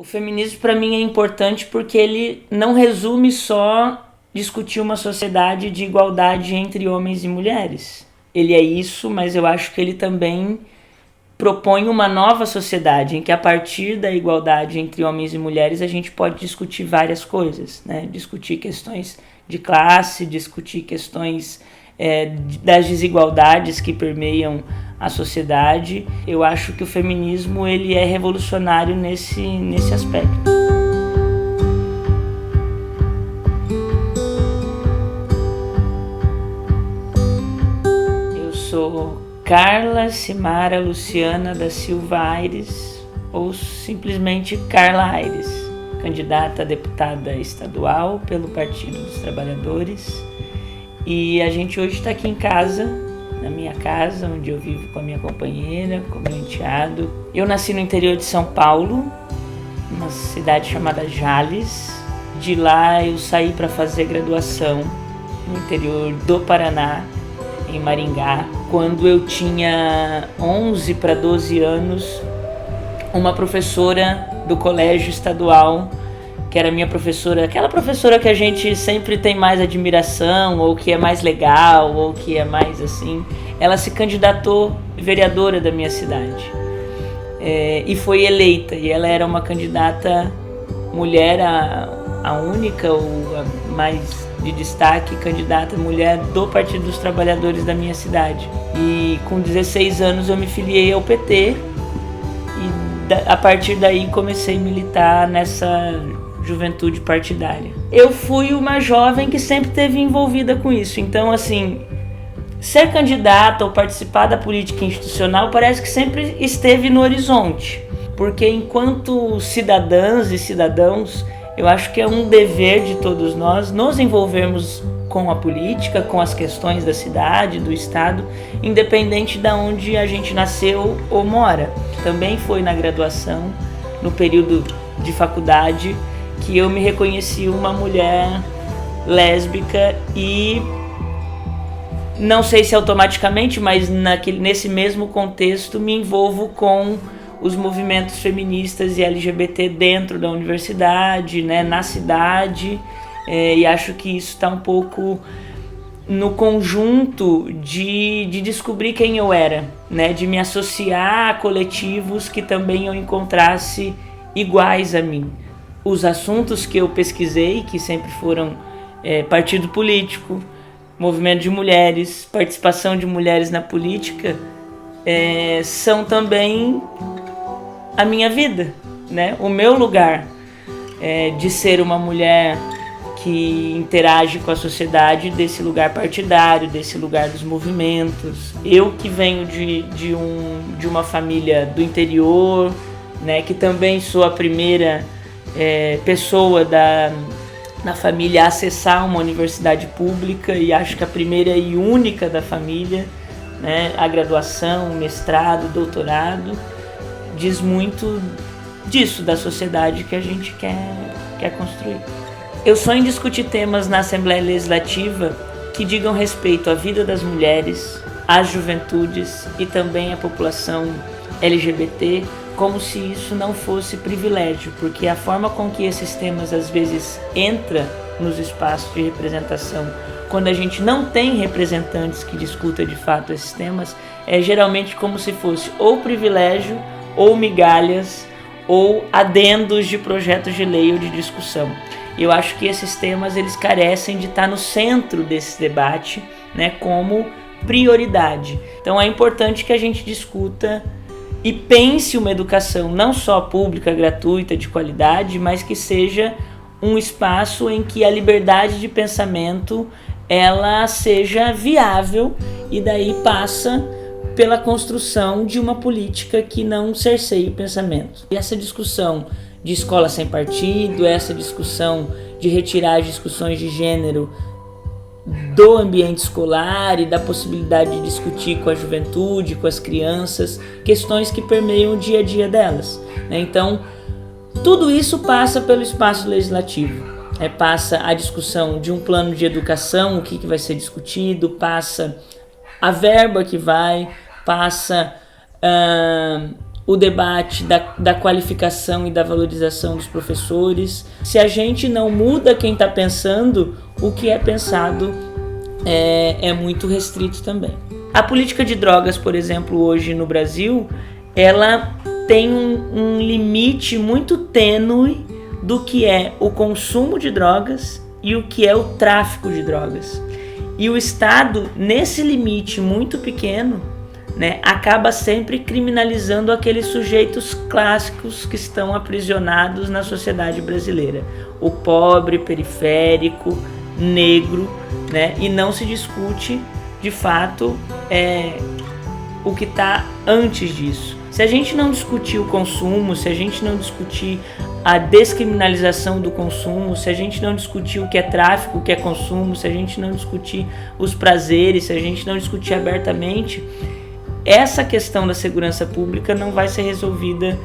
O feminismo para mim é importante porque ele não resume só discutir uma sociedade de igualdade entre homens e mulheres. Ele é isso, mas eu acho que ele também propõe uma nova sociedade em que a partir da igualdade entre homens e mulheres a gente pode discutir várias coisas, né? Discutir questões de classe, discutir questões das desigualdades que permeiam a sociedade. Eu acho que o feminismo ele é revolucionário nesse aspecto. Eu sou Carla Cimara Luciana da Silva Aires, ou simplesmente Carla Aires, candidata a deputada estadual pelo Partido dos Trabalhadores. E a gente hoje está aqui em casa, na minha casa, onde eu vivo com a minha companheira, com o meu enteado. Eu nasci no interior de São Paulo, numa cidade chamada Jales. De lá eu saí para fazer graduação no interior do Paraná, em Maringá. Quando eu tinha 11 para 12 anos, uma professora do colégio estadual, que era minha professora, aquela professora que a gente sempre tem mais admiração, ou que é mais legal, ou que é mais assim, ela se candidatou vereadora da minha cidade. E foi eleita, e ela era uma candidata mulher, a única ou a mais de destaque, candidata mulher do Partido dos Trabalhadores da minha cidade. E com 16 anos eu me filiei ao PT, e a partir daí comecei a militar nessa juventude partidária. Eu fui uma jovem que sempre esteve envolvida com isso, então assim, ser candidata ou participar da política institucional parece que sempre esteve no horizonte, porque enquanto cidadãs e cidadãos, eu acho que é um dever de todos nós nos envolvermos com a política, com as questões da cidade, do estado, independente de onde a gente nasceu ou mora. Também foi na graduação, no período de faculdade, que eu me reconheci uma mulher lésbica e não sei se automaticamente, mas nesse mesmo contexto me envolvo com os movimentos feministas e LGBT dentro da universidade, né, na cidade, e acho que isso está um pouco no conjunto de descobrir quem eu era, né, de me associar a coletivos que também eu encontrasse iguais a mim. Os assuntos que eu pesquisei, que sempre foram partido político, movimento de mulheres, participação de mulheres na política, são também a minha vida, né? O meu lugar de ser uma mulher que interage com a sociedade desse lugar partidário, desse lugar dos movimentos. Eu que venho de uma família do interior, né? Que também sou a primeira pessoa na família a acessar uma universidade pública, e acho que a primeira e única da família, né? A graduação, mestrado, doutorado, diz muito disso, da sociedade que a gente quer construir. Eu sonho em discutir temas na Assembleia Legislativa que digam respeito à vida das mulheres, às juventudes e também à população LGBT, como se isso não fosse privilégio, porque a forma com que esses temas às vezes entram nos espaços de representação, quando a gente não tem representantes que discutam de fato esses temas, é geralmente como se fosse ou privilégio, ou migalhas, ou adendos de projetos de lei ou de discussão. Eu acho que esses temas eles carecem de estar no centro desse debate, né, como prioridade. Então é importante que a gente discuta e pense uma educação não só pública, gratuita, de qualidade, mas que seja um espaço em que a liberdade de pensamento ela seja viável, e daí passa pela construção de uma política que não cerceie o pensamento. E essa discussão de escola sem partido, essa discussão de retirar as discussões de gênero do ambiente escolar e da possibilidade de discutir com a juventude, com as crianças, questões que permeiam o dia a dia delas, né? Então, tudo isso passa pelo espaço legislativo. Passa a discussão de um plano de educação, o que vai ser discutido, passa a verba que vai, passa o debate da qualificação e da valorização dos professores. Se a gente não muda quem está pensando, o que é pensado é muito restrito também. A política de drogas, por exemplo, hoje no Brasil, ela tem um limite muito tênue do que é o consumo de drogas e o que é o tráfico de drogas. E o Estado, nesse limite muito pequeno, né, acaba sempre criminalizando aqueles sujeitos clássicos que estão aprisionados na sociedade brasileira. O pobre, periférico, negro, né, e não se discute, de fato, o que está antes disso. Se a gente não discutir o consumo, se a gente não discutir a descriminalização do consumo, se a gente não discutir o que é tráfico, o que é consumo, se a gente não discutir os prazeres, se a gente não discutir abertamente, essa questão da segurança pública não vai ser resolvida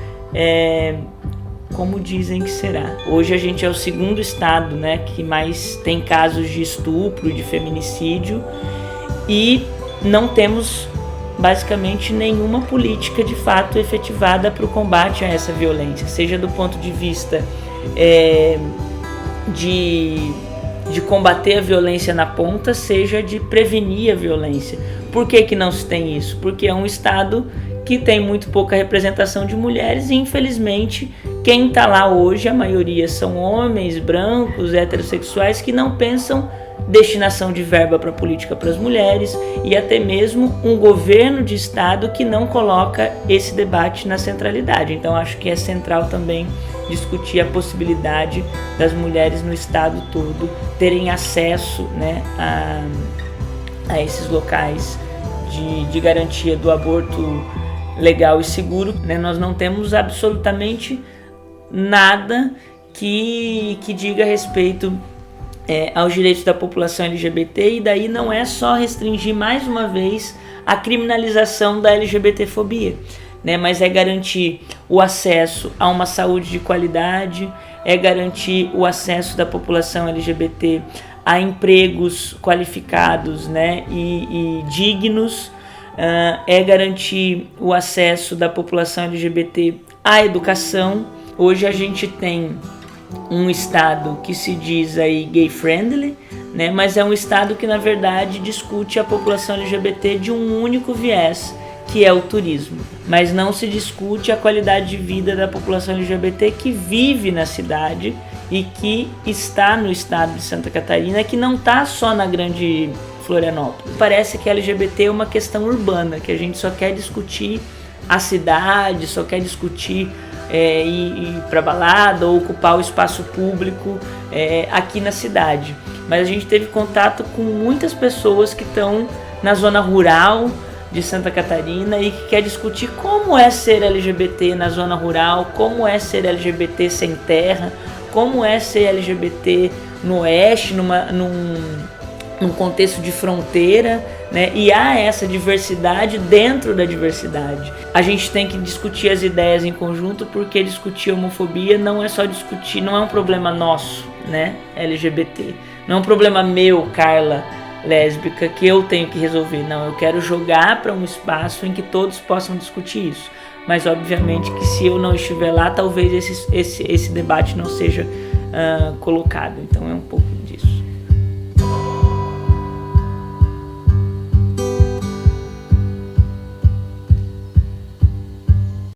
como dizem que será. Hoje a gente é o segundo estado, né, que mais tem casos de estupro, de feminicídio, e não temos basicamente nenhuma política de fato efetivada para o combate a essa violência, seja do ponto de vista de combater a violência na ponta, seja de prevenir a violência. Por que não se tem isso? Porque é um estado que tem muito pouca representação de mulheres e, infelizmente, quem está lá hoje, a maioria são homens brancos, heterossexuais, que não pensam destinação de verba para política para as mulheres, e até mesmo um governo de estado que não coloca esse debate na centralidade. Então acho que é central também discutir a possibilidade das mulheres no estado todo terem acesso, né, a esses locais de garantia do aborto legal e seguro, né? Nós não temos absolutamente nada que diga respeito aos direitos da população LGBT, e daí não é só restringir mais uma vez a criminalização da LGBTfobia, né? Mas é garantir o acesso a uma saúde de qualidade, é garantir o acesso da população LGBT a empregos qualificados, né, e dignos, é garantir o acesso da população LGBT à educação. Hoje a gente tem um estado que se diz aí gay friendly, né, mas é um estado que na verdade discute a população LGBT de um único viés, que é o turismo, mas não se discute a qualidade de vida da população LGBT que vive na cidade e que está no estado de Santa Catarina, que não está só na grande Florianópolis. Parece que LGBT é uma questão urbana, que a gente só quer discutir a cidade, só quer discutir ir para balada ou ocupar o espaço público aqui na cidade. Mas a gente teve contato com muitas pessoas que estão na zona rural de Santa Catarina e que quer discutir como é ser LGBT na zona rural, como é ser LGBT sem terra, como é ser LGBT no oeste, num contexto de fronteira, né? E há essa diversidade dentro da diversidade. A gente tem que discutir as ideias em conjunto, porque discutir homofobia não é só discutir, não é um problema nosso, né, LGBT. Não é um problema meu, Carla, lésbica, que eu tenho que resolver. Não, eu quero jogar para um espaço em que todos possam discutir isso. Mas obviamente que se eu não estiver lá, talvez esse debate não seja colocado. Então é um pouco